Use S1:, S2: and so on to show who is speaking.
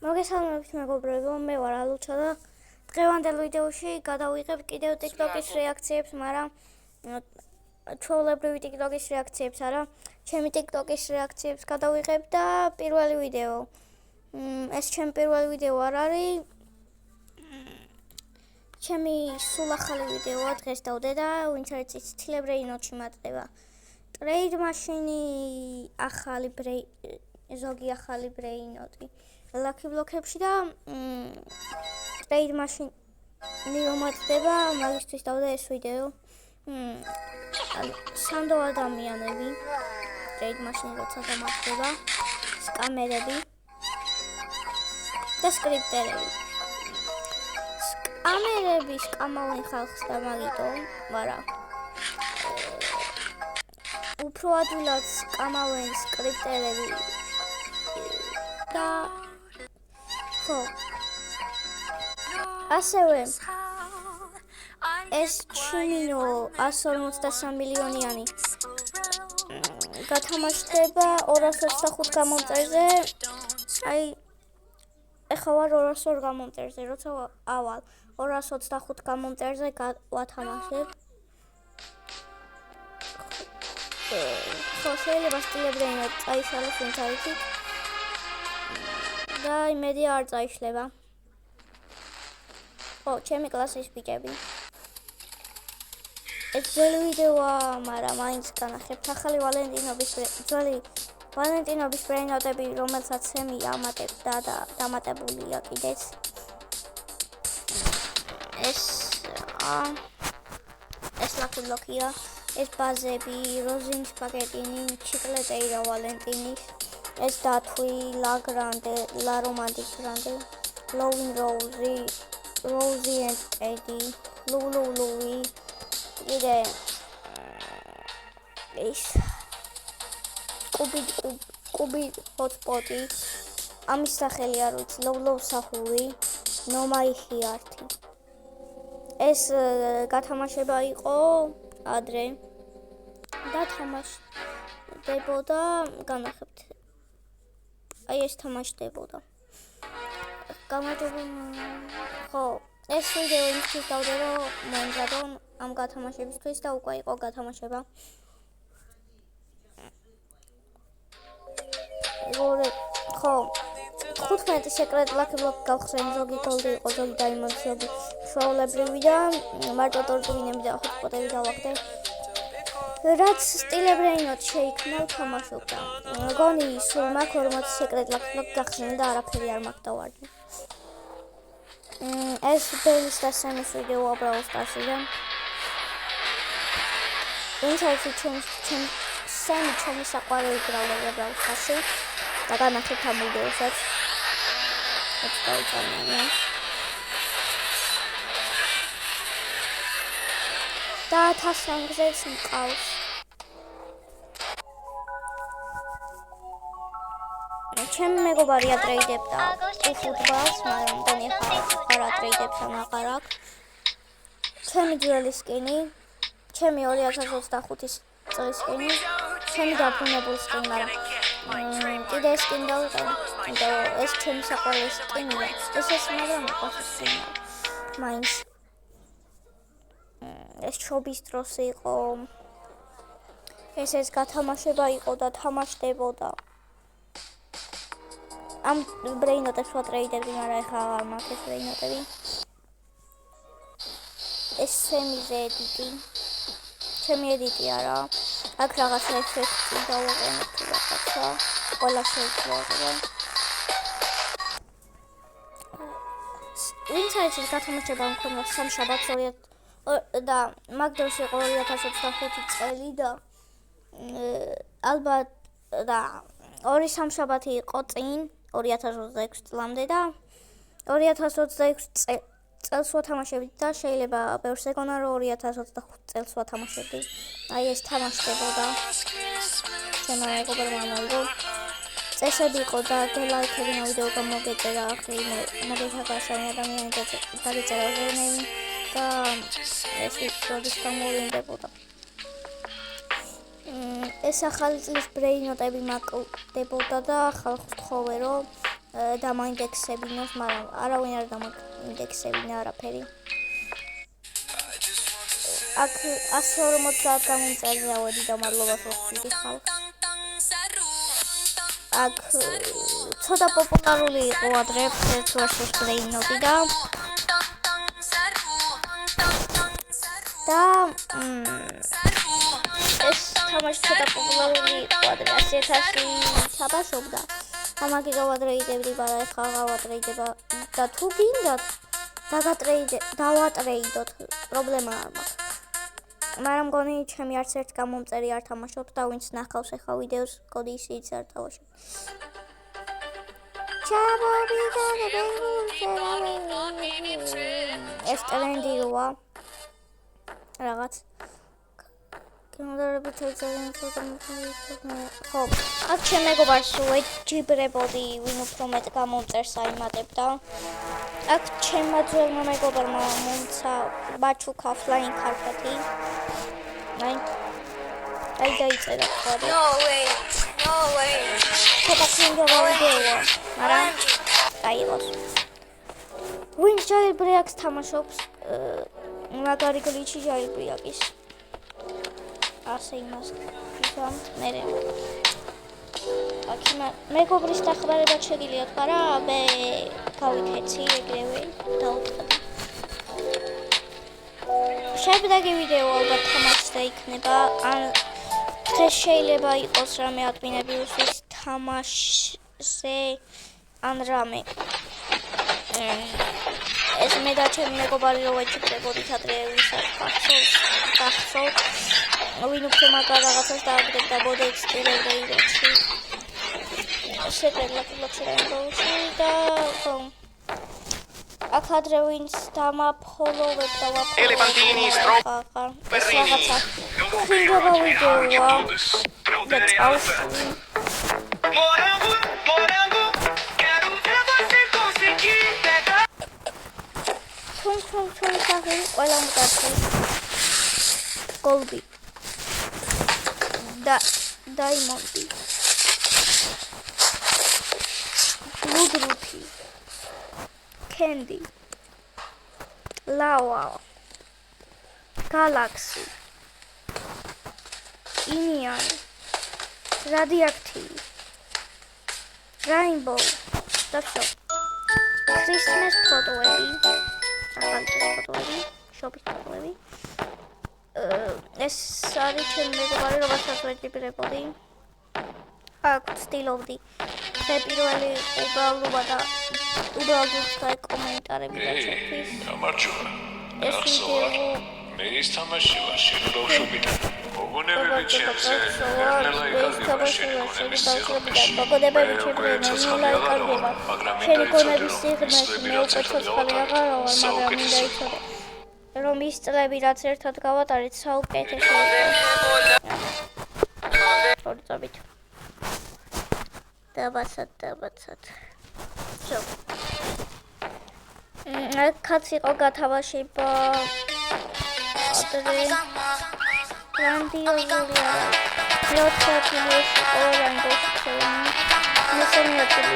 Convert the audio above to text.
S1: მოგესალმებით მეგობრებო, მე ვარ ალუჩა და დღევანდელ ვიდეოში გადავიღებ კიდევ TikTok-ის რეაქციებს, მაგრამ ჩვეულებრივი TikTok-ის რეაქციებს არა, ჩემი TikTok-ის რეაქციებს გადავიღებ და პირველი ვიდეო. ეს ჩემი პირველი ვიდეო არ არის. ჩემი სულ ახალი ვიდეოა დღეს დავდე და ვინც არის ცილებრეინოტში მატება. ტრეიდ მაშინი ახალი ზოგი ახალი ბრეინოტი. ლაკი ბლოკებში და ტრეიდ მაშინი მომატდება, მაგისთვის დავდე ეს ვიდეო. სანდო ადამიანები ტრეიდ მაშინი როცა დამატდება, სკამერები და სკრიპტერები. სკამერები სკამავენ ხალხს და მაგიტომ, მაგრამ უფრო ადვილად სკამავენ სკრიპტერები და ხო ასევე ეს ჩინინო 153 მილიონიანი გათამაშდება 225 გამომწერზე. აი ეხლა ვარ 202 გამომწერზე, როცა ავალ 225 გამომწერზე ვათამაშებ. ხო შეიძლება სტილებრეინოთ წაიშალოს ვინც არიცით და იმედი არ წაიშლება. ხო, ჩემი კლასის ბიჭები. ეს ძველი ვიდეოა, მაგრამ მაინც განახებთ ახალი ვალენტინობის ბრეინოტები, რომელსაც ემი ამატებდა და დამატებულია კიდეც. ეს ლაკი ბლოკია, ეს ბაზები, როზინის პაკეტინი, ჩიკლეტეირა ვალენტინის, ეს დათვი, ლაგრანდე, ლა რომანტიკ გრანდე, ლოვინ როუზი, როუზი and ტედი, ლულულუი, კიდე ეს კუბი ჰოტსპოტი, ამის სახელი არ ვიცი, ლოვლოვ საფული, ნომაიხი ართი. ეს გათამაშება იყო ადრე და თამაშდებოდა, განახებთ. აი ეს თამაშდებოდა. ხო, ეს ვიდეო იმისთვის დავდე, რომ მომზადო ამ გათამაშებისთვის და უკვე იყო გათამაშება. ხო, 15 სეკრეტ ლაკი ბლოკი გავხსენ, ზოგი გოლდი იყო, ზოგი დაიმონდი, ზოგი ჩვეულებრივი და მარტო ტორტუინები და ჰოტსპოტები დავაგდე. რაც სტილებრეინოთ შეიქმნა თამაშობდა. მგონი სულ მაქვს 40 სეკრეტ ლაკი ბლოკი გახსენ და არაფერი არ მაქვს დავარდი. ეს ბელის და სემის ვიდეოა ბრაულ სტარსიდან. ვინც არის სემი ჩემი საყვარელი ბრაულერია ბრაულ სტარსში და განახებთ ამ ვიდეოსაც. ეს დაუწარმოა. და თასანგზეც მყავს. ჩემი მეგობარი ატრეიდებდა ფუტბოლს, მაგრამ მგონი ახლა არ ატრეიდებს ან აღარ აქვს. ჩემი ძველი სკინი, ჩემი 2025 წლის სკინი, ჩემი დაბრუნებული სკინი, მაგრამ კიდე ეს სკინი დავიყენე, იმიტომ რომ ეს ჩემი საყვარელი სკინია. ეს მაგრამ უყვარს სკინია. მაინც ეს ჩობის დროს იყო. ეს გათამაშება იყო და თამაშდებოდა. ამ ბრეინოტებს ვატრეიდებდი, მაგრამ ეხლა აღარ მაქვს ეს ბრეინოტები. ეს სემიზე ედიტი. ჩემი ედიტი არა. აქ რაღაცა ეფექტი დავუყენებ თუ რაღაცა. ყველა შეიძლება. ვინც არის გათამაშება მქონდა სამშაბათს და მაგ დროს იყო 2025 წელი და ალბათ და ორი სამშაბათი იყო წინ 2026 წლამდე და 2026 წელს ვათამაშებდი და შეიძლება ბევრს ეგონა რომ 2025 წელს ვათამაშებდი. აი ეს თამაშდებოდა. ჩემო მეგობრებო, მოიგო. წესები იყო და ლაიქები ვიდეო გამოგეწერა, ახლა მოგესალმებით ადამიანი დაგეწერა ზენები და ეს ვიდეოს გამოვინდებოდა. ეს ახალი წლის ბრეინოტები მაკდებოდა და ხალხს თხოვე რომ დამაინდექსებინოს, მაგრამ არავინ არ დამაინდექსებინა არაფერი. აქ 150 გამომწერია ვედი და მადლობას ვუხდით ხალხს. აქ ცოტა პოპულარული იყო ადრე Plants vs Brainrot და ეს თამაში ცოტა პოპულარული იყო ადრე 100,000 თამაშობდა. ამაგი გავატრეიდებდი, მაგრამ ეხლა გავატრეიდება და თუ გინდათ დავატრეიდოთ, პრობლემა არ მაქვს. მაგრამ მგონი ჩემი არც ერთ გამომწერი არ თამაშობ და ვინც ნახავს ახლა ვიდეოს კოდი ისიც არ თავაშობ. ეს ტრენდი როა რაღაც კენდარები შეიძლება ხო აქ ჩემ მეგობარს ვეჯიბრებოდი ვინ უფრო მეტ გამომწერს აიმატებდა. აქ ჩემმა ძველმა მეგობარმა მომცა ბაჩუკა ფლაინგ კარპეტი. აი დაიწერა ხოდი. No way. ცოტა ვიდეოა, მაგრამ აიღოს. ვინ ჯაილბრეაკს თამაშობს? მაგარი გლიჩი ჯაილბრეაკის. ასე იმას ვიზამ მე. აქ მეგობრის დახმარება შეგიძლიათ, მაგრამ მე გავიქეცი ეგრევე დავუწყდი. შედეგი ვიდეო ალბათ თამაშზე იქნება, ან დღეს შეიძლება იყოს რამე ადმინები უსვის თამაშზე, ან რამე. ეს მე და ჩემი მეგობარი რო ვეჩვენებოდით ადრე ვისაც გახსოვთ, ვინ უფრო მაგარ რაღაცას დააგდებდა ბოდექს ტელეგრამში. შეგეძლოთ რაიმბოუში და ხო აქ ადრე ვინც დამაფოლოვებ და
S2: Elefantinis troppo
S1: perrini. Fingoba ვიდეოა და წავსვი.
S2: Morango, quero ver você conseguir pegar.
S1: Tum სახე ყველა მკაცრი. Golbi. Diamondi. Ludrupi. Candy. Lava. Galaxy. Inian. Radioactive. Rainbow. Stop. Christmas ფოტოები. ახალწლის ფოტოები. შობის ფოტოები. ეს არის ჩემი მეგობარი, რომელსაც ვეჯიბრებოდი. აქ ვცდილობდი პირველი უბრალობა და უბრალოდ კომენტარები დაჩვენთვის.
S3: გამარჯობა.
S1: ეს ვიდეო
S3: მე ის თამაში ვარ შენ ბავშვობიდან. მოგონებები ჩემზე ნელა იკარგება შენი გონების სიღრმეში.
S1: მოგონებები ჩემზე ნელა იკარგება. შენი გონების სიღრმეში მე უკვე ცოცხალი აღარ ვარ, მაგრამ მინდა იცოდე. რომ ის წლები რაც ერთად გავატარეთ საუკეთესო ორწობით დავაცად შო კაც იყო გათავაშება ადრე გრანდიოზულია 4 ფილოს ორანგოს მესამე ადგილი